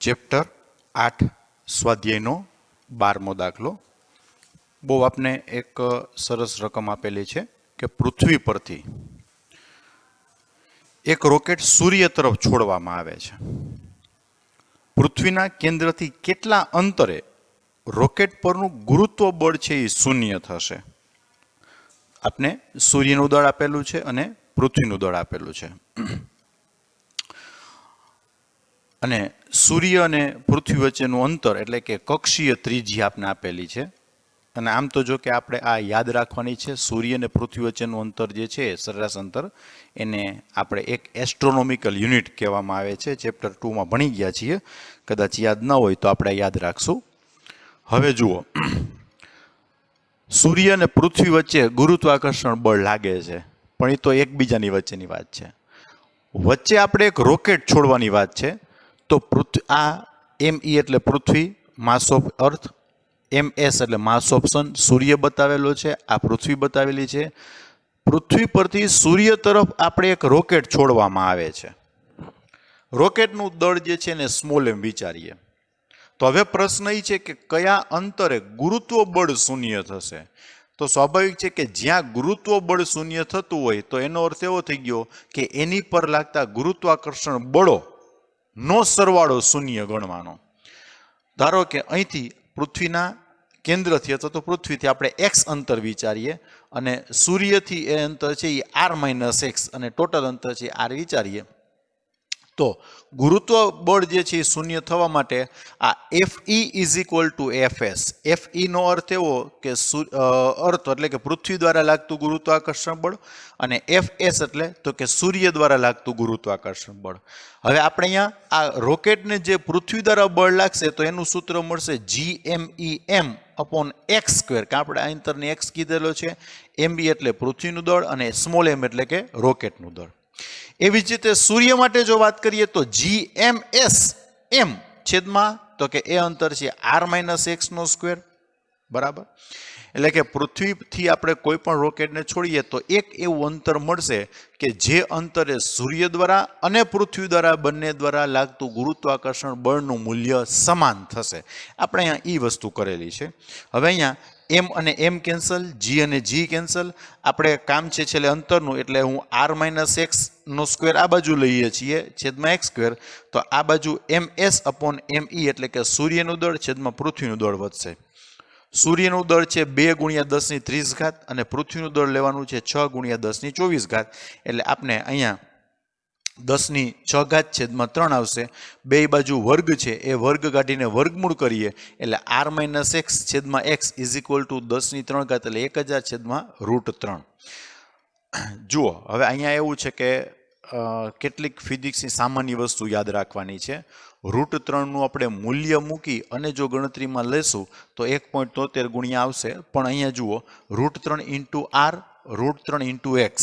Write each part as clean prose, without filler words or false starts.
Chapter 8 સ્વાધ્યાયનો 12મો દાખલો। બહુ આપને એક સરસ રકમ આપેલી છે કે પૃથ્વી પરથી એક રોકેટ સૂર્ય તરફ છોડવામાં આવે છે। પૃથ્વીના કેન્દ્રથી કેટલા અંતરે રોકેટ પરનું ગુરુત્વ બળ છે એ શૂન્ય થશે। આપને સૂર્યનું દળ આપેલું છે અને પૃથ્વીનું દળ આપેલું છે અને સૂર્ય અને પૃથ્વી વચ્ચેનું અંતર એટલે કે કક્ષીય ત્રિજ્યા આપને આપેલી છે। અને આમ તો જો કે આપણે આ યાદ રાખવાની છે, સૂર્ય અને પૃથ્વી વચ્ચેનું અંતર જે છે સરેરાશ અંતર, એને આપણે એક એસ્ટ્રોનોમિકલ યુનિટ કહેવામાં આવે છે। ચેપ્ટર 2માં ભણી ગયા છીએ, કદાચ યાદ ન હોય તો આપણે યાદ રાખશું। હવે જુઓ, સૂર્ય અને પૃથ્વી વચ્ચે ગુરુત્વાકર્ષણ બળ લાગે છે, પણ એ તો એકબીજાની વચ્ચેની વાત છે। વચ્ચે આપણે એક રોકેટ છોડવાની વાત છે। તો આ ME એટલે પૃથ્વી, માસ ઓફ અર્થ, MS એટલે માસ ઓફ સન, સૂર્ય બતાવેલો છે, આ પૃથ્વી બતાવેલી છે। પૃથ્વી પરથી સૂર્ય તરફ આપણે એક રોકેટ છોડવામાં આવે છે। રોકેટનું દળ જે છે ને સ્મોલ m વિચારીએ। તો હવે પ્રશ્ન એ છે કે કયા અંતરે ગુરુત્વ બળ શૂન્ય થશે। તો સ્વાભાવિક છે કે જ્યાં ગુરુત્વ બળ શૂન્ય થતું હોય તો એનો અર્થ એવો થઈ ગયો કે એની પર લાગતા ગુરુત્વાકર્ષણ બળો નો સરવાળો શૂન્ય ગણવાનો। ધારો કે અહીંથી પૃથ્વીના કેન્દ્રથી અથવા તો પૃથ્વીથી આપણે x અંતર વિચારીએ અને સૂર્યથી એ અંતર છે એ r-x અને ટોટલ અંતર છે r વિચારીએ, તો ગુરુત્વ બળ જે છે એ શૂન્ય થવા માટે આ Fe = Fs। Fe નો અર્થ એવો કે અર્થ એટલે કે પૃથ્વી દ્વારા લાગતું ગુરુત્વાકર્ષણ બળ, અને Fs એટલે તો કે સૂર્ય દ્વારા લાગતું ગુરુત્વાકર્ષણ બળ। હવે આપણે અહીંયા આ રોકેટને જે પૃથ્વી દ્વારા બળ લાગશે તો એનું સૂત્ર મળશે Gmem/x², કે આપણે આ અંતરને x કીધેલો છે, mb એટલે પૃથ્વીનું દળ અને સ્મોલ m એટલે કે રોકેટનું દળ। એવી જ રીતે સૂર્ય માટે જો વાત કરીએ તો Gms/m છેદમાં તો કે એ અંતર છે r-x², બરાબર। એટલે કે પૃથ્વીથી આપણે કોઈ પણ રોકેટને છોડીએ તો એક એવું અંતર મળશે કે જે અંતરે સૂર્ય દ્વારા અને પૃથ્વી દ્વારા બંને દ્વારા લાગતું ગુરુત્વાકર્ષણ બળનું મૂલ્ય સમાન થશે। આપણે અહીંયા એ વસ્તુ કરેલી છે। હવે અહીંયા m અને m કેન્સલ, g અને g કેન્સલ, આપણે કામ છે છેલ્લે અંતરનું, એટલે હું r-x² આ બાજુ લઈએ છીએ છેદમાં x², તો આ બાજુ ms/me એટલે કે સૂર્યનું દળ છેદમાં પૃથ્વીનું દળ વધશે। સૂર્યનું દળ છે 2 × 10⁻³ અને પૃથ્વીનું દળ લેવાનું છે 6 × 10⁻²। એટલે આપણે અહીંયા 10⁶ છેદમાં 3 આવશે। બે બાજુ વર્ગ છે એ વર્ગ કાઢીને વર્ગમૂળ કરીએ એટલે r-x છેદમાં x = 10⁻³ એટલે 1000/√3। જુઓ, હવે અહીંયા એવું છે કે કેટલીક ફિઝિક્સની સામાન્ય વસ્તુ યાદ રાખવાની છે। √3 નું આપણે મૂલ્ય મૂકી અને જો ગણતરીમાં લેશું તો 1.73 ગુણ્યા આવશે, પણ અહીંયા જુઓ √3 × r, √3 × x,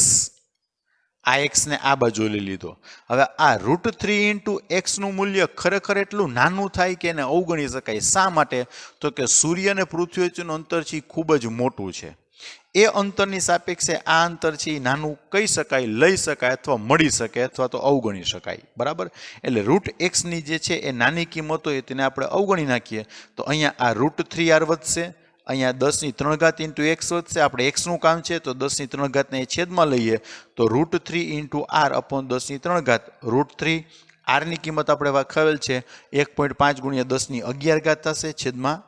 આ x ને આ બાજુ લઈ લીધો। હવે આ √3 × x નું મૂલ્ય ખરેખર એટલું નાનું થાય કે એને અવગણી શકાય। શા માટે? તો કે સૂર્ય અને પૃથ્વી વચ્ચેનું અંતર છે ખૂબ જ મોટું છે। એ અંતરની સાપેક્ષે આ અંતર છે એ નાનું કહી શકાય, લઈ શકાય અથવા મળી શકે અથવા તો અવગણી શકાય, બરાબર। એટલે √x ની જે છે એ નાની કિંમત હોય તેને આપણે અવગણી નાખીએ તો અહીંયા આ √3r વધશે, અહીંયા 10⁻³ × x વધશે। આપણે x નું કામ છે તો 10⁻³ ને છેદમાં લઈએ તો √3 × r/10⁻³, √3 r ની કિંમત આપણે વાખાવેલ છે 1.5 × 10⁻11 થશે છેદમાં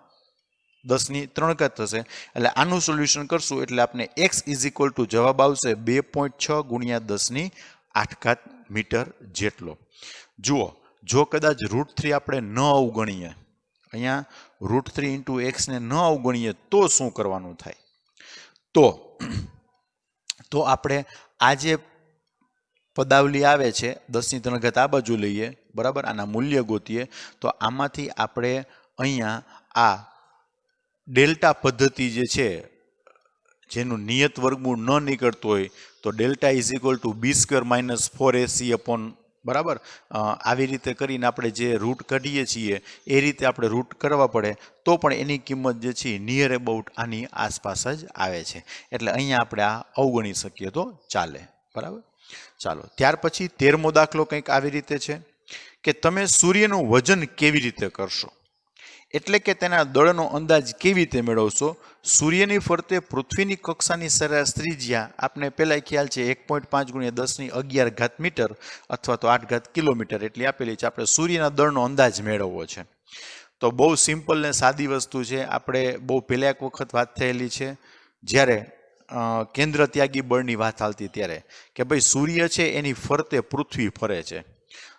10⁻³ થશે। એટલે આનું સોલ્યુશન કરશું એટલે આપણે x = જવાબ આવશે 2.6 × 10⁸ મીટર જેટલો। જુઓ, જો કદાચ √3 આપણે ન અવગણીએ, અહીંયા √3 × x ને ન અવગણીએ તો શું કરવાનું થાય? તો આપણે આ જે પદાવલી આવે છે 10⁻³ આ બાજુ લઈએ, બરાબર, આના મૂલ્ય ગોતીએ તો આમાંથી આપણે અહીંયા આ ડેલ્ટા પદ્ધતિ જે છે જેનું નિયત વર્ગમૂળ ન નીકળતું હોય તો ડેલ્ટા = b² - 4ac/, બરાબર, આવી રીતે કરીને આપણે જે રૂટ કાઢીએ છીએ એ રીતે આપણે રૂટ કરવા પડે તો પણ એની કિંમત જે છે નિયર અબાઉટ આની આસપાસ જ આવે છે। એટલે અહીંયા આપણે આ અવગણી શકીએ તો ચાલે, બરાબર। ચાલો, ત્યાર પછી 13મો દાખલો કંઈક આવી રીતે છે કે તમે સૂર્યનું વજન કેવી રીતે કરશો, એટલે કે તેના દળનો અંદાજ કેવી રીતે મેળવશો. સૂર્યની ફરતે પૃથ્વીની કક્ષાની સરેરાશ ત્રિજ્યા આપણે પહેલાં ખ્યાલ છે 1.5 × 10⁻11 મીટર અથવા તો 8 કિલોમીટર એટલી આપેલી છે. આપણે સૂર્યના દળનો અંદાજ મેળવવો છે. તો બહુ સિમ્પલ ને સાદી વસ્તુ છે. આપણે બહુ પહેલાં એક વખત વાત થયેલી છે જ્યારે કેન્દ્ર ત્યાગી બળની વાત ચાલતી ત્યારે કે ભાઈ સૂર્ય છે એની ફરતે પૃથ્વી ફરે છે.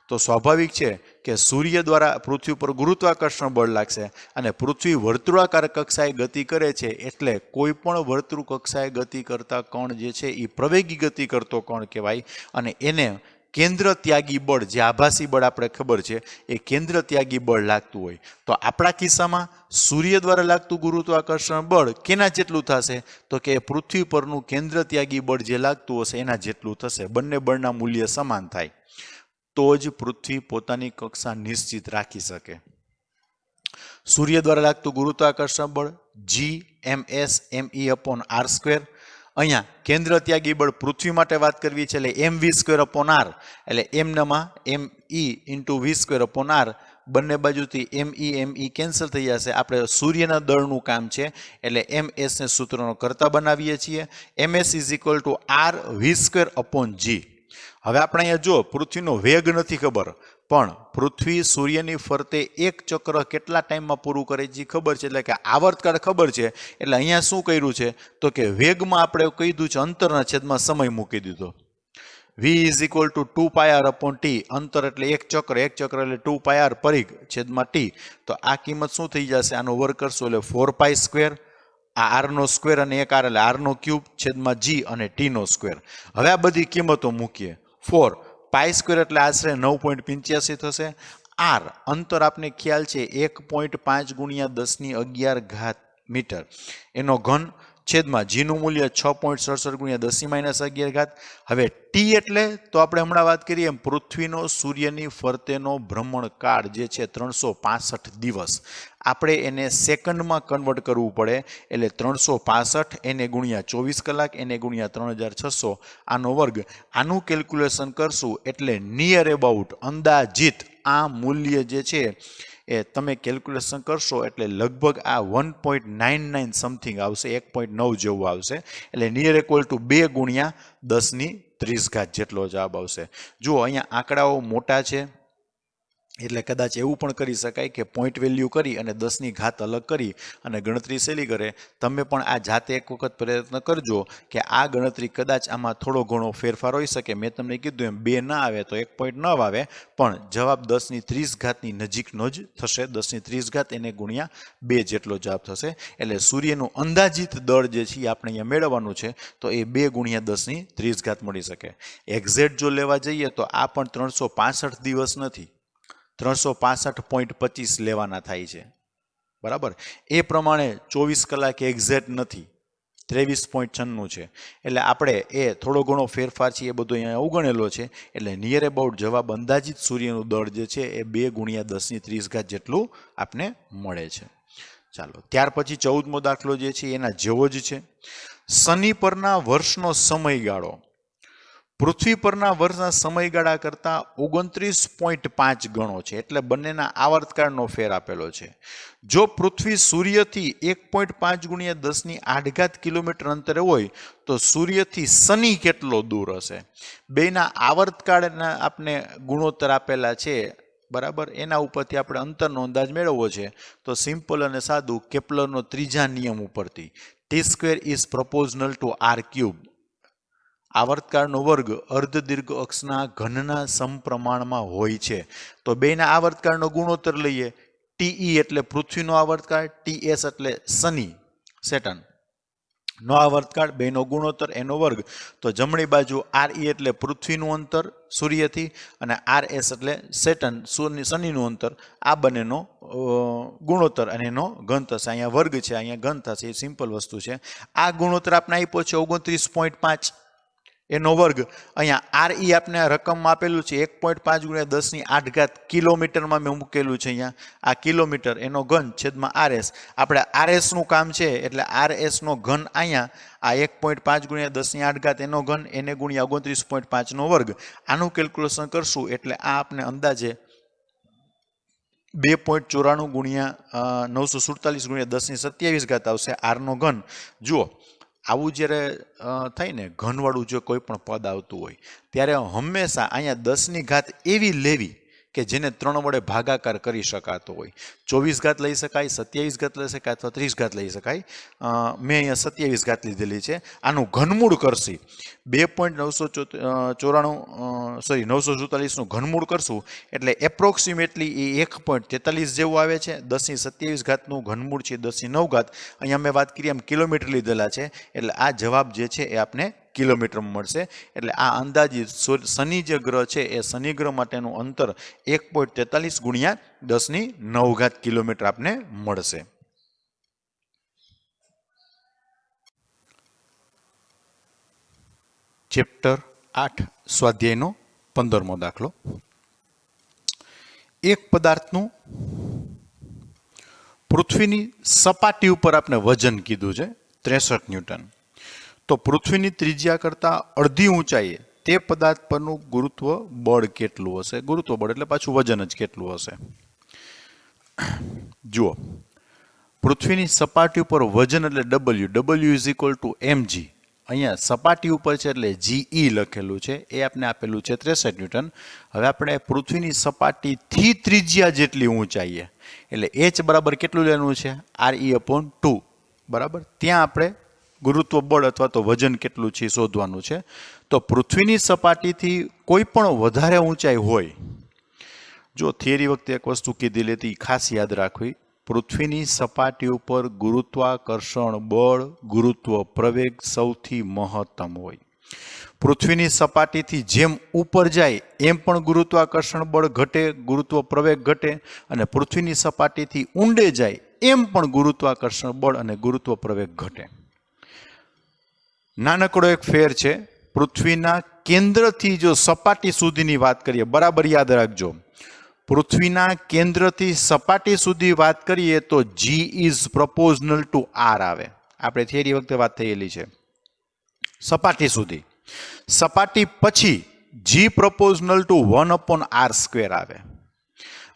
તો સ્વાભાવિક છે કે સૂર્ય દ્વારા પૃથ્વી પર ગુરુત્વાકર્ષણ બળ લાગશે અને પૃથ્વી વર્તુળાકાર કક્ષાએ ગતિ કરે છે એટલે કોઈ પણ વર્તુળ કક્ષાએ ગતિ કરતા કણ જે છે એ પ્રવેગી ગતિ કરતો કણ કહેવાય અને એને કેન્દ્ર ત્યાગી બળ જે આભાસી બળ આપણે ખબર છે એ કેન્દ્ર ત્યાગી બળ લાગતું હોય. તો આપણા કિસ્સામાં સૂર્ય દ્વારા લાગતું ગુરુત્વાકર્ષણ બળ કેના જેટલું થશે તો કે પૃથ્વી પરનું કેન્દ્ર ત્યાગી બળ જે લાગતું હશે એના જેટલું થશે. બંને બળના મૂલ્ય સમાન થાય તો જ પૃથ્વી પોતાની કક્ષા નિશ્ચિત રાખી શકે. સૂર્ય દ્વારા લાગતું ગુરુત્વાકર્ષણ બળ G(ms)me/r². અહીંયા કેન્દ્ર ત્યાગી બળ પૃથ્વી માટે વાત કરવી છે એટલે mv²/r એટલે એમનામાં me(v²/r). બંને બાજુથી me કેન્સલ થઈ જશે. આપણે સૂર્યના દળનું કામ છે એટલે ms ને સૂત્રનો કરતા બનાવીએ છીએ. ms = r(v²/g). હવે આપણે અહીંયા જો પૃથ્વીનો વેગ નથી ખબર પણ પૃથ્વી સૂર્યની ફરતે એક ચક્ર કેટલા ટાઈમમાં પૂરું કરે છે ખબર છે એટલે કે આવર્તકાળ ખબર છે એટલે અહીંયા શું કર્યું છે તો કે વેગમાં આપણે કીધું છે અંતરના છેદમાં સમય મૂકી દીધો. v = 2πr/t. અંતર એટલે એક ચક્ર એટલે 2πr પરિઘ છેદમાં t. તો આ કિંમત શું થઈ જશે આનો વર્ગ કરશો એટલે 4π². આ r² અને એક r એટલે r³ છેદમાં g અને t². હવે આ બધી કિંમતો મૂકીએ. 4π² એટલે આશરે 9.85 થશે. r અંતર આપને ખ્યાલ છે 1.5 × 10⁻11 મીટર એનો ઘન છેદમાં g નું મૂલ્ય 6.67 × 10⁻11. હવે t એટલે તો આપણે હમણાં વાત કરીએ એમ પૃથ્વીનો સૂર્યની ફરતેનો ભ્રમણકાળ જે છે 365 દિવસ. આપણે એને સેકન્ડમાં કન્વર્ટ કરવું પડે એટલે 365 એને ગુણ્યા 24 કલાક એને ગુણ્યા 3600 આનો વર્ગ. આનું કેલ્ક્યુલેશન કરશું એટલે નિયર અબાઉટ અંદાજિત આ મૂલ્ય જે છે એ તમે કેલ્ક્યુલેશન કરશો એટલે લગભગ આ 1.99 સમથિંગ આવશે. 1.9 જેવું આવશે એટલે નિયર ઇક્વલ ટુ 2 × 10⁻30 જેટલો જવાબ આવશે. જુઓ અહીંયા આંકડાઓ મોટા છે એટલે કદાચ એવું પણ કરી શકાય કે પોઈન્ટ વેલ્યુ કરી અને 10ની ઘાત અલગ કરી અને ગણતરી સહેલી કરે. તમે પણ આ જાતે એક વખત પ્રયત્ન કરજો કે આ ગણતરી કદાચ આમાં થોડો ઘણો ફેરફાર હોઈ શકે. મેં તમને કીધું એમ 2 ના આવે તો 1.9 આવે પણ જવાબ 10⁻30 નજીકનો જ થશે. 10⁻30 એને ગુણ્યા 2 જેટલો જવાબ થશે. એટલે સૂર્યનું અંદાજિત દળ જે છે આપણે અહીંયા મેળવવાનું છે તો એ 2 × 10⁻30 મળી શકે. એક્ઝેક્ટ જો લેવા જઈએ તો આ પણ 365 દિવસ નથી 365.25 લેવાના થાય છે. બરાબર. એ પ્રમાણે 24 કલાક એક્ઝેક્ટ નથી 23.96 છે. એટલે આપણે એ થોડો ઘણો ફેરફાર છે એ બધો અહીંયા અવગણેલો છે. એટલે નિયર અબાઉટ જવાબ અંદાજિત સૂર્યનું દળ જે છે એ 2 × 10⁻30 જેટલું આપને મળે છે. ચાલો ત્યાર પછી 14મો દાખલો જે છે એના જેવો જ છે. શનિ પરના વર્ષનો સમયગાળો પૃથ્વી પરના વર્ષના સમયગાળા કરતાં 29.5 ગણો છે. એટલે બંનેના આવર્તકાળનો ફેર આપેલો છે. જો પૃથ્વી સૂર્યથી 1.5 × 10⁸ કિલોમીટર અંતરે હોય તો સૂર્યથી શનિ કેટલો દૂર હશે. બેના આવર્તકાળના આપણે ગુણોત્તર આપેલા છે. બરાબર. એના ઉપરથી આપણે અંતરનો અંદાજ મેળવવો છે. તો સિમ્પલ અને સાદું કેપ્લરનો ત્રીજા નિયમ ઉપરથી t² is proportional two r³. આવર્તકાળનો વર્ગ અર્ધ દીર્ઘ અક્ષના ઘનના સમપ્રમાણમાં હોય છે. તો બેના આવર્તકાળનો ગુણોત્તર લઈએ. TE એટલે પૃથ્વીનો આવર્તકાળ, TS એટલે શનિ સેટર્ન નો આવર્તકાળ, બેનો ગુણોત્તર એનો વર્ગ. તો જમણી બાજુ RE એટલે પૃથ્વીનું અંતર સૂર્યથી અને RS એટલે સેટર્ન શનિનું અંતર. આ બંનેનો ગુણોત્તર અને એનો ઘન થશે. અહીંયા વર્ગ છે અહીંયા ઘન થશે. એ સિમ્પલ વસ્તુ છે. આ ગુણોત્તર આપણે આપ્યો છે 29.5 એનો વર્ગ. અહીંયા RE આપણે રકમમાં આપેલું છે 1.5 × 10⁸ કિલોમીટરમાં મેં મૂકેલું છે. અહીંયા આ કિલોમીટર એનો ઘન છેદમાં RS. આપણે RS નું કામ છે એટલે RS નો ઘન અહીંયા આ 1.5 × 10⁸ એનો ઘન એને ગુણ્યા 29.5 નો વર્ગ. આનું કેલ્ક્યુલેશન કરશું એટલે આ આપણે અંદાજે 2.94 ગુણ્યા 947 ગુણ્યા 10⁻27 આવશે આરનો ઘન. જુઓ આવું જ્યારે થાય ને ઘનવાળું જો કોઈ પણ પદ આવતું હોય ત્યારે હંમેશા અહીંયા 10ની ઘાત એવી લેવી કે જેને 3 વડે ભાગાકાર કરી શકાતો હોય. 24 ઘાત લઈ શકાય, 27 ઘાત લઈ શકાય અથવા 30 ઘાત લઈ શકાય. મેં અહીંયા 27 ઘાત લીધેલી છે. આનું ઘનમૂળ કરશી 947નું ઘનમૂળ કરશું એટલે એપ્રોક્સિમેટલી એ 1.43 જેવું આવે છે. 10⁻27 ઘાતનું ઘનમૂળ છે 10⁹ ઘાત. અહીંયા મેં વાત કરી એમ કિલોમીટર લીધેલા છે એટલે આ જવાબ જે છે એ આપને કિલોમીટરમાં મળશે. એટલે આ અંદાજિત શનિ જે ગ્રહ છે એ શનિ ગ્રહ માટેનું અંતર 1.43 ગુણ્યા 10⁹ ઘાત કિલોમીટર આપને મળશે. ચેપ્ટર 8 સ્વાધ્યાયનો 15મો દાખલો. એક પદાર્થનું પૃથ્વીની સપાટી ઉપર આપણે વજન કીધું છે 63 ન્યૂટન. તો પૃથ્વીની ત્રિજ્યા કરતાં અડધી ઊંચાઈએ તે પદાર્થ પરનું ગુરુત્વ બળ કેટલું હશે? ગુરુત્વ બળ એટલે પાછું વજન જ કેટલું હશે? જુઓ પૃથ્વીની સપાટી ઉપર વજન એટલે W is equal to mg. અહીંયા સપાટી ઉપર છે એટલે GE લખેલું છે એ આપણે આપેલું છે 63 ન્યૂટન. હવે આપણે પૃથ્વીની સપાટીથી ત્રિજ્યા જેટલી ઊંચાઈએ એટલે h બરાબર કેટલું લેવાનું છે? RE/2 બરાબર. ત્યાં આપણે ગુરુત્વ બળ અથવા તો વજન કેટલું છે શોધવાનું છે. તો પૃથ્વીની સપાટીથી કોઈ પણ વધારે ઊંચાઈ હોય, જો થિયરી વખતે એક વસ્તુ કીધી લેતી ખાસ યાદ રાખવી, પૃથ્વીની સપાટી ઉપર ગુરુત્વાકર્ષણ બળ ગુરુત્વ પ્રવેગ સૌથી મહત્તમ હોય. પૃથ્વીની સપાટીથી જેમ ઉપર જાય એમ પણ ગુરુત્વાકર્ષણ બળ ઘટે, ગુરુત્વ પ્રવેગ ઘટે, અને પૃથ્વીની સપાટીથી ઊંડે જાય એમ પણ ગુરુત્વાકર્ષણ બળ અને ગુરુત્વ પ્રવેગ ઘટે. નાનકડો એક ફેર છે. પૃથ્વીના કેન્દ્રથી જો સપાટી સુધીની વાત કરીએ, બરાબર યાદ રાખજો, પૃથ્વીના કેન્દ્રથી સપાટી સુધી વાત કરીએ તો G ઇઝ પ્રપોઝનલ ટુ R આવે. આપણે થિયરી વખતે વાત થયેલી છે. સપાટી સુધી, સપાટી પછી G પ્રપોઝનલ ટુ 1/r² આવે.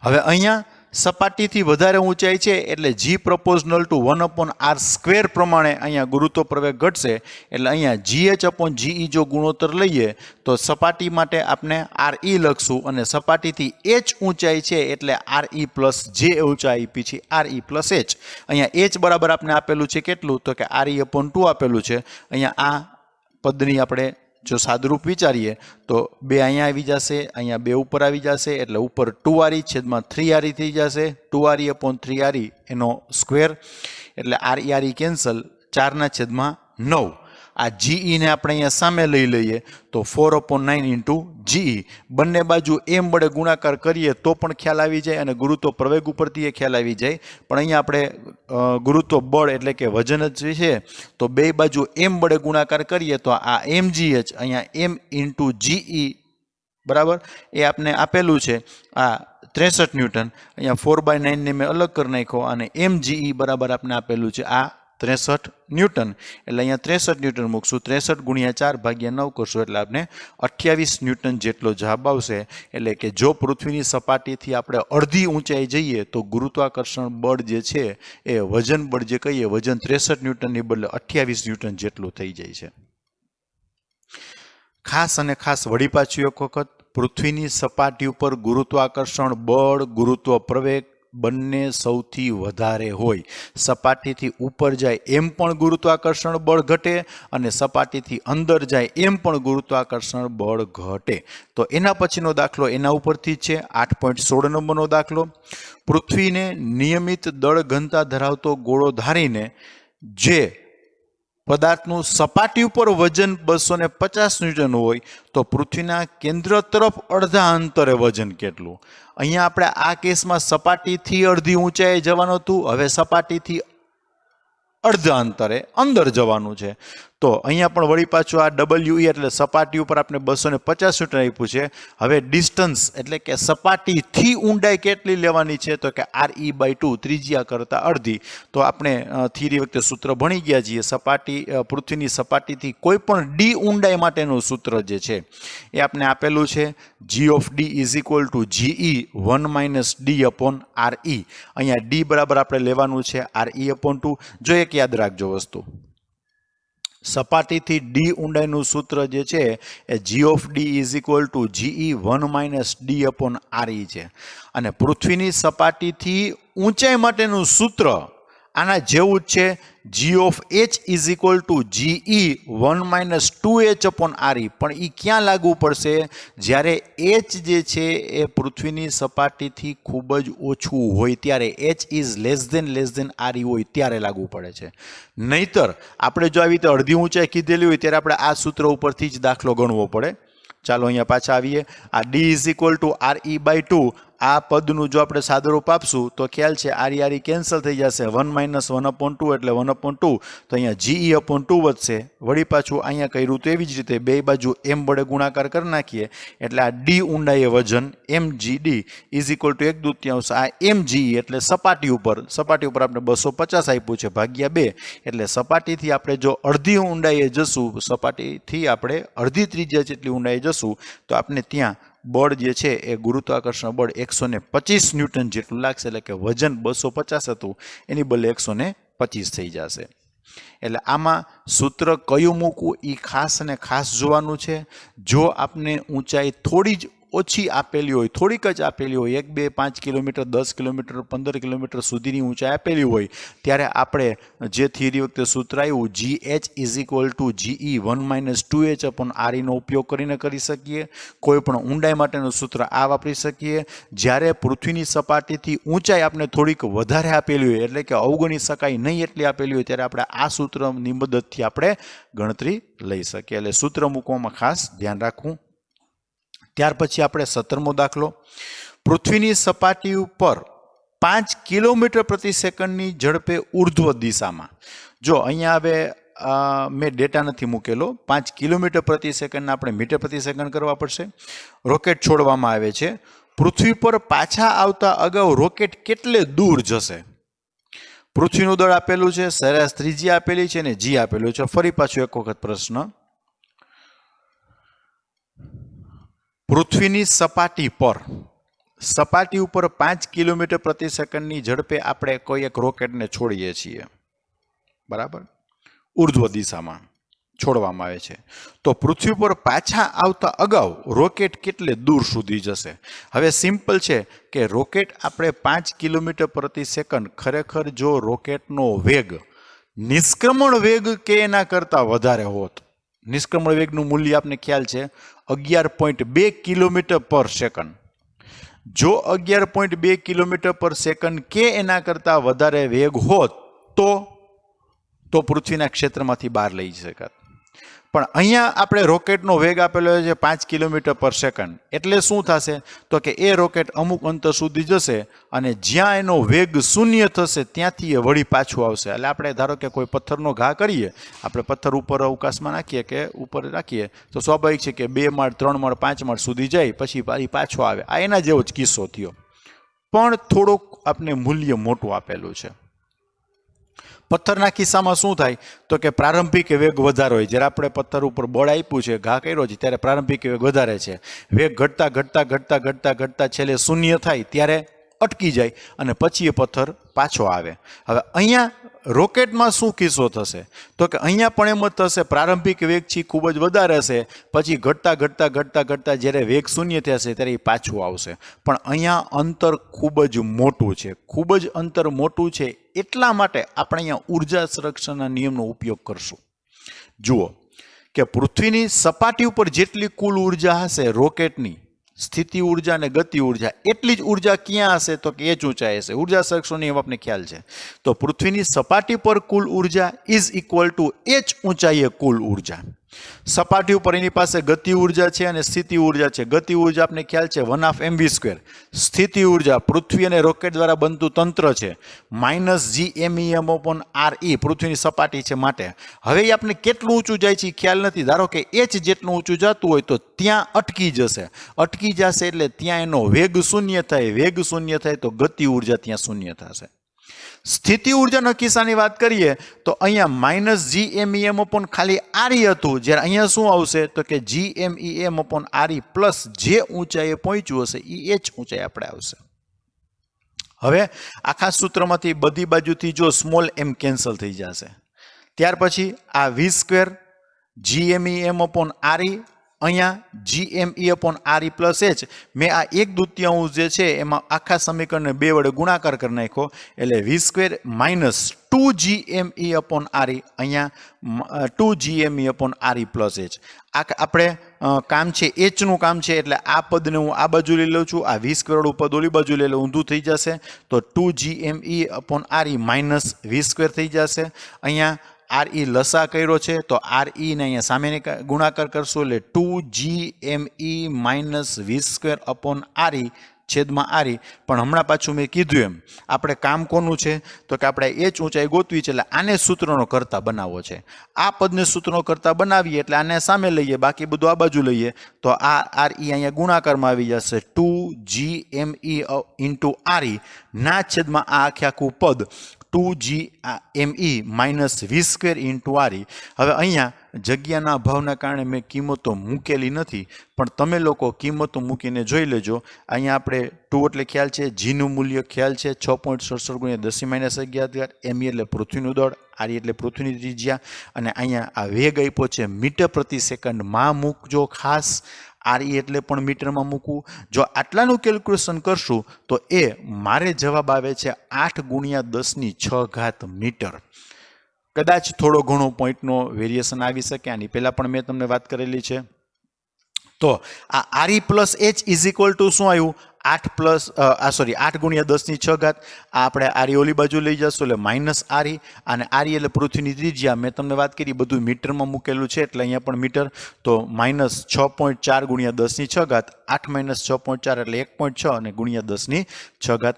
હવે અહીંયા સપાટીથી વધારે ઊંચાઈ છે એટલે G પ્રપોઝનલ ટુ 1/r² પ્રમાણે અહીંયા ગુરુત્વ પ્રવેગ ઘટશે. એટલે અહીંયા GH/GE જો ગુણોત્તર લઈએ તો સપાટી માટે આપણે RE લખશું અને સપાટીથી h ઊંચાઈ છે એટલે RE પ્લસ j ઊંચાઈ પછી RE પ્લસ h. અહીંયા h બરાબર આપણે આપેલું છે કેટલું? તો કે RE/2 આપેલું છે. અહીંયા આ પદની આપણે જો સાદુરૂપ વિચારીએ તો 2 અહીંયા આવી જશે, અહીંયા 2 ઉપર આવી જશે એટલે ઉપર 2RE છેદમાં 3RE થઈ જશે. 2RE/3RE એનો સ્ક્વેર એટલે RE કેન્સલ, 4/9. આ GE ને આપણે અહીંયા સામે લઈ લઈએ તો 4/9 GE. બંને બાજુ m વડે ગુણાકાર કરીએ તો પણ ખ્યાલ આવી જાય અને ગુરુત્વ પ્રવેગ ઉપરથી એ ખ્યાલ આવી જાય. પણ અહીંયા આપણે ગુરુત્વ બળ એટલે કે વજન જ છે તો બે બાજુ m વડે ગુણાકાર કરીએ તો આ mgh અહીંયા m × GE બરાબર એ આપણે આપેલું છે આ 63 ન્યૂટન. અહીંયા 4/9 ને મેં અલગ કરી નાખ્યો અને mge બરાબર આપણે આપેલું છે આ 63 ન્યૂટન. એટલે અહીંયા 63 ન્યૂટન મૂકશું. 63 × 4/9 કરશું એટલે આપણે 28 ન્યૂટન જેટલો જવાબ આવશે. એટલે કે જો પૃથ્વીની સપાટીથી આપણે અડધી ઊંચાઈ જઈએ તો ગુરુત્વાકર્ષણ બળ જે છે એ વજન બળ જે કહીએ વજન 63 ન્યૂટનની બદલે 28 ન્યૂટન જેટલું થઈ જાય છે. ખાસ અને ખાસ વળી પાછું એક વખત, પૃથ્વીની સપાટી ઉપર ગુરુત્વાકર્ષણ બળ ગુરુત્વ પ્રવેગ બંને સૌથી વધારે હોય. સપાટીથી ઉપર જાય એમ પણ ગુરુત્વાકર્ષણ બળ ઘટે અને સપાટીથી અંદર જાય એમ પણ ગુરુત્વાકર્ષણ બળ ઘટે. તો એના પછીનો દાખલો એના ઉપરથી જ છે. 8.16 નંબરનો દાખલો. પૃથ્વીને નિયમિત દળ ઘનતા ધરાવતો ગોળો ધારીને જે પદાર્થનું સપાટી ઉપર વજન 250 ન્યૂટન હોય તો પૃથ્વીના કેન્દ્ર તરફ અડધા અંતરે વજન કેટલું? અહીંયા આપણે આ કેસમાં સપાટીથી અડધી ઊંચાઈએ જવાનું હતું, હવે સપાટીથી અડધા અંતરે અંદર જવાનું છે. તો અહીંયા પણ વળી પાછું આ WE એટલે સપાટી ઉપર આપણે 250 ન્યૂટન આપ્યું છે. હવે ડિસ્ટન્સ એટલે કે સપાટીથી ઊંડાઈ કેટલી લેવાની છે તો કે RE/2 ત્રિજ્યા કરતાં અડધી. તો આપણે થિયરી વખતે સૂત્ર ભણી ગયા છીએ. પૃથ્વીની સપાટીથી કોઈ પણ d ઊંડાઈ માટેનું સૂત્ર જે છે એ આપણે આપેલું છે G of D is equal to GE 1 - D upon RE. અહીંયા d બરાબર આપણે લેવાનું છે RE/2. જો એક યાદ રાખજો વસ્તુ, સપાટીથી d ઊંડાઈનું સૂત્ર જે છે એ G of D is equal to GE 1 - D upon RE છે. અને પૃથ્વીની સપાટીથી ઊંચાઈ માટેનું સૂત્ર આના જેવું જ છે. G of H is equal to GE 1 - 2H upon RE. પણ એ ક્યાં લાગુ પડશે? જ્યારે H જે છે એ પૃથ્વીની સપાટીથી ખૂબ જ ઓછું હોય ત્યારે, H is less than RE હોય ત્યારે લાગુ પડે છે. નહીતર આપણે જો આવી રીતે અડધી ઊંચાઈ કીધેલી હોય ત્યારે આપણે આ સૂત્ર ઉપરથી જ દાખલો ગણવો પડે. ચાલો અહીંયા પાછા આવીએ. આ D is equal to RE/2. આ પદનું જો આપણે સાદુરૂપ આપશું તો ખ્યાલ છે RE કેન્સલ થઈ જશે. 1 - 1/2 એટલે 1/2. તો અહીંયા GE/2 વધશે. વળી પાછું અહીંયા કર્યું તો એવી જ રીતે બે બાજુ m વડે ગુણાકાર કરી નાખીએ એટલે આ d ઊંડાઈએ વજન mgd ઇઝ ઇક્વલ ટુ 1/2 આ mge એટલે સપાટી ઉપર આપણે 250 આપ્યું છે ભાગ્યા 2 એટલે સપાટીથી આપણે જો અડધી ઊંડાઈએ જશું, સપાટીથી આપણે અડધી ત્રિજ્યા જેટલી ઊંડાઈએ જશું તો આપણે ત્યાં બળ જે છે એ ગુરુત્વાકર્ષણ બળ 125 ન્યૂટન જેટલું લાગશે. એટલે કે વજન 250 હતું એની બદલે 125 થઈ જશે. એટલે આમાં સૂત્ર કયું મૂકવું એ ખાસ અને ખાસ જોવાનું છે. જો આપને ઊંચાઈ થોડી જ ઓછી આપેલી હોય, થોડીક જ આપેલી હોય, 1, 2, 5 કિલોમીટર, 10 કિલોમીટર, 15 કિલોમીટર સુધીની ઊંચાઈ આપેલી હોય ત્યારે આપણે જે થિયરી વખતે સૂત્ર આવ્યું GH is equal to GE 1 - 2H upon RE નો ઉપયોગ કરીને કરી શકીએ. કોઈ પણ ઊંડાઈ માટેનું સૂત્ર આ વાપરી શકીએ. જ્યારે પૃથ્વીની સપાટીથી ઊંચાઈ આપણે થોડીક વધારે આપેલી હોય એટલે કે અવગણી શકાય નહીં એટલી આપેલી હોય ત્યારે આપણે આ સૂત્રની મદદથી આપણે ગણતરી લઈ શકીએ. એટલે સૂત્ર મૂકવામાં ખાસ ધ્યાન રાખવું. ત્યાર પછી આપણે 17મો દાખલો. પૃથ્વીની સપાટી ઉપર 5 કિલોમીટર પ્રતિ સેકન્ડની ઝડપે ઉર્ધ્વ દિશામાં. જો અહીંયા હવે મેં ડેટા નથી મૂકેલો. 5 કિલોમીટર પ્રતિ સેકન્ડના આપણે મીટર પ્રતિ સેકન્ડ કરવા પડશે. રોકેટ છોડવામાં આવે છે. પૃથ્વી પર પાછા આવતા અગાઉ રોકેટ કેટલે દૂર જશે? પૃથ્વીનું દળ આપેલું છે, સરેરાશ ત્રિજ્યા આપેલી છે અને G આપેલું છે. ફરી પાછું એક વખત પ્રશ્ન. પૃથ્વીની સપાટી ઉપર 5 કિલોમીટર પ્રતિ સેકન્ડની ઝડપે આપણે કોઈ એક રોકેટને છોડીએ છીએ, બરાબર? ઉર્ધ્વ દિશામાં છોડવામાં આવે છે. તો પૃથ્વી પર પાછા આવતા અગાઉ રોકેટ કેટલે દૂર સુધી જશે? હવે સિમ્પલ છે કે રોકેટ આપણે 5 કિલોમીટર પ્રતિ સેકન્ડ, ખરેખર જો રોકેટનો વેગ નિષ્ક્રમણ વેગ કે એના કરતાં વધારે હોત, નિષ્ક્રમણ વેગનું મૂલ્ય આપને ખ્યાલ છે 11.2 કિલોમીટર પર સેકન્ડ. જો 11.2 કિલોમીટર પર સેકન્ડ કે એના કરતાં વધારે વેગ હોત તો પૃથ્વીના ક્ષેત્રમાંથી બહાર લઈ શકાત. પણ અહીંયા આપણે રોકેટનો વેગ આપેલો છે 5 કિલોમીટર પર સેકન્ડ. એટલે શું થશે તો કે એ રોકેટ અમુક અંતર સુધી જશે અને જ્યાં એનો વેગ શૂન્ય થશે ત્યાંથી એ વળી પાછું આવશે. એટલે આપણે ધારો કે કોઈ પથ્થરનો ઘા કરીએ, આપણે પથ્થર ઉપર અવકાશમાં નાખીએ કે ઉપર રાખીએ તો સ્વાભાવિક છે કે 2 માળ 3 માળ 5 માળ સુધી જાય પછી પાછો આવે. આ એના જેવો જ કિસ્સો થયો, પણ થોડુંક આપણે મૂલ્ય મોટું આપેલું છે. પથ્થરના કિસ્સામાં શું થાય તો કે પ્રારંભિક વેગ વધારે હોય. જ્યારે આપણે પથ્થર ઉપર બળ આપ્યું છે, ઘા કર્યો છે, ત્યારે પ્રારંભિક વેગ વધારે છે. વેગ ઘટતા છેલ્લે શૂન્ય થાય ત્યારે અટકી જાય અને પછી એ પથ્થર પાછો આવે. હવે અહીંયા રોકેટમાં શું કિસ્સો થશે તો કે અહીંયા પણ એમ જ થશે. પ્રારંભિક વેગ છે ખૂબ જ વધારે હશે, પછી ઘટતા જ્યારે વેગ શૂન્ય થશે ત્યારે એ પાછું આવશે. પણ અહીંયા અંતર ખૂબ જ મોટું છે. ખૂબ જ અંતર મોટું છે એટલા માટે આપણે અહીંયા ઉર્જા સંરક્ષણના નિયમનો ઉપયોગ કરશું. જુઓ કે પૃથ્વીની સપાટી ઉપર જેટલી કુલ ઉર્જા હશે રોકેટની, સ્થિતિ ઉર્જા અને ગતિ ઉર્જા, એટલી જ ઉર્જા ક્યાં હશે તો કે h ઊંચાઈ હશે. ઉર્જા સંરક્ષણ નિયમ આપને ખ્યાલ છે. તો પૃથ્વીની સપાટી પર કુલ ઉર્જા ઇઝ ઇક્વલ ટુ h ઊંચાઈએ કુલ ઉર્જા. સપાટી ઉપર એની પાસે ગતિ ઉર્જા છે અને સ્થિતિ ઉર્જા છે. ગતિ ઉર્જા આપણે ખ્યાલ છે 1/mv². સ્થિતિ ઉર્જા પૃથ્વી અને રોકેટ દ્વારા બનતું તંત્ર છે -gmem/re, પૃથ્વીની સપાટી છે માટે. હવે એ આપણે કેટલું ઊંચું જાય છે એ ખ્યાલ નથી. ધારો કે h જેટલું ઊંચું જતું હોય તો ત્યાં અટકી જશે. અટકી જશે એટલે ત્યાં એનો વેગ શૂન્ય થાય. વેગ શૂન્ય થાય તો ગતિ ઉર્જા ત્યાં શૂન્ય થશે. સ્થિતિ ઉર્જાના કિસ્સાની વાત કરીએ તો અહીંયા -gmem ખાલી re હતું, જ્યારે અહીંયા શું આવશે તો કે gmem/re પ્લસ જે ઊંચાઈએ પહોંચ્યું હશે એ h ઊંચાઈ આપણે આવશે. હવે આખા સૂત્રમાંથી બધી બાજુથી જો સ્મોલ m કેન્સલ થઈ જશે. ત્યાર પછી આ v² gmem/re, અહીંયા gme/re પ્લસ h, મેં આ 1/2 જે છે એમાં આખા સમીકરણને 2 વડે ગુણાકાર કરી નાખ્યો એટલે v² માઇનસ 2gme/re, અહીંયા 2gme/re પ્લસ h. આપણે કામ છે hનું કામ છે એટલે આ પદને હું આ બાજુ લઈ લઉં છું, આ v² વાળું પદ ઓલી બાજુ લઈ લઉં, ઊંધું થઈ જશે તો 2gme/re માઇનસ v² થઈ જશે. અહીંયા re લસા કર્યો છે તો re ને અહીંયા સામેને ગુણાકાર કરશો એટલે 2gme -v²/re છેદમાં re. પણ હમણાં પાછું મેં કીધું એમ આપણે કામ કોનું છે તો કે આપણે h ઊંચાઈ ગોતવી છે એટલે આને સૂત્રનો કરતા બનાવવો છે. આ પદને સૂત્રનો કરતા બનાવીએ એટલે આને સામે લઈએ, બાકી બધું આ બાજુ લઈએ તો આ re અહીંયા ગુણાકારમાં આવી જશે 2gme/re ના છેદમાં આ આખું પદ 2gme -v²/re. હવે અહીંયા જગ્યાના અભાવના કારણે મેં કિંમતો મૂકેલી નથી, પણ તમે લોકો કિંમતો મૂકીને જોઈ લેજો. અહીંયા આપણે 2 એટલે ખ્યાલ છે, જીનું મૂલ્ય ખ્યાલ છે 6.67 × 10⁻11, me એટલે પૃથ્વીનું દળ, re એટલે પૃથ્વીની ત્રિજ્યા, અને અહીંયા આ વેગ આપ્યો છે મીટર પ્રતિ સેકન્ડમાં મૂકજો ખાસ. re એટલે પણ મીટરમાં મૂકવું. જો આટલાનું કેલ્ક્યુલેશન કરશું તો એ મારે જવાબ આવે છે 8 × 10⁶ મીટર. કદાચ થોડો ઘણો પોઈન્ટનો વેરિએશન આવી શકે, આની પહેલાં પણ મેં તમને વાત કરેલી છે. તો આ re plus h is equal to શું આવ્યું 8 × 10⁶. આ આપણે re ઓલી બાજુ લઈ જશું એટલે માઇનસ re, અને re એટલે પૃથ્વીની ત્રિજ્યા મેં તમને વાત કરી બધું મીટરમાં મૂકેલું છે એટલે અહીંયા પણ મીટર, તો -6.4 × 10⁶, 8 - 6.4 એટલે 1.6 અને × 10⁶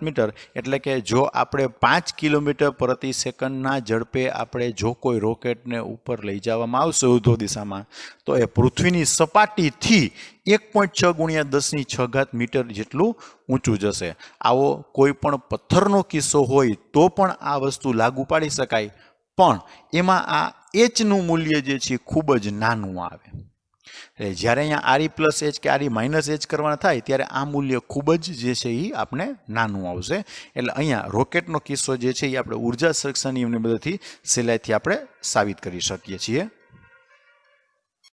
મીટર. એટલે કે જો આપણે 5 કિલોમીટર પ્રતિ સેકન્ડના ઝડપે આપણે જો કોઈ રોકેટને ઉપર લઈ જવામાં આવશે ઉર્ધ્વ દિશામાં તો એ પૃથ્વીની સપાટીથી 1.6 × 10⁶ મીટર જેટલું ઊંચું જશે. આવો કોઈ પણ પથ્થરનો કિસ્સો હોય તો પણ આ વસ્તુ લાગુ પાડી શકાય, પણ એમાં આ h નું મૂલ્ય જે છે ખૂબ જ નાનું આવે. જ્યારે અહીંયા re પ્લસ h કે re માઇનસ h કરવાના થાય ત્યારે આ મૂલ્ય ખૂબ જ જે છે એ આપણે નાનું આવશે. એટલે અહીંયા રોકેટનો કિસ્સો જે છે એ આપણે ઉર્જા સંરક્ષણ નિયમને બધાથી સહેલાઈથી આપણે સાબિત કરી શકીએ છીએ.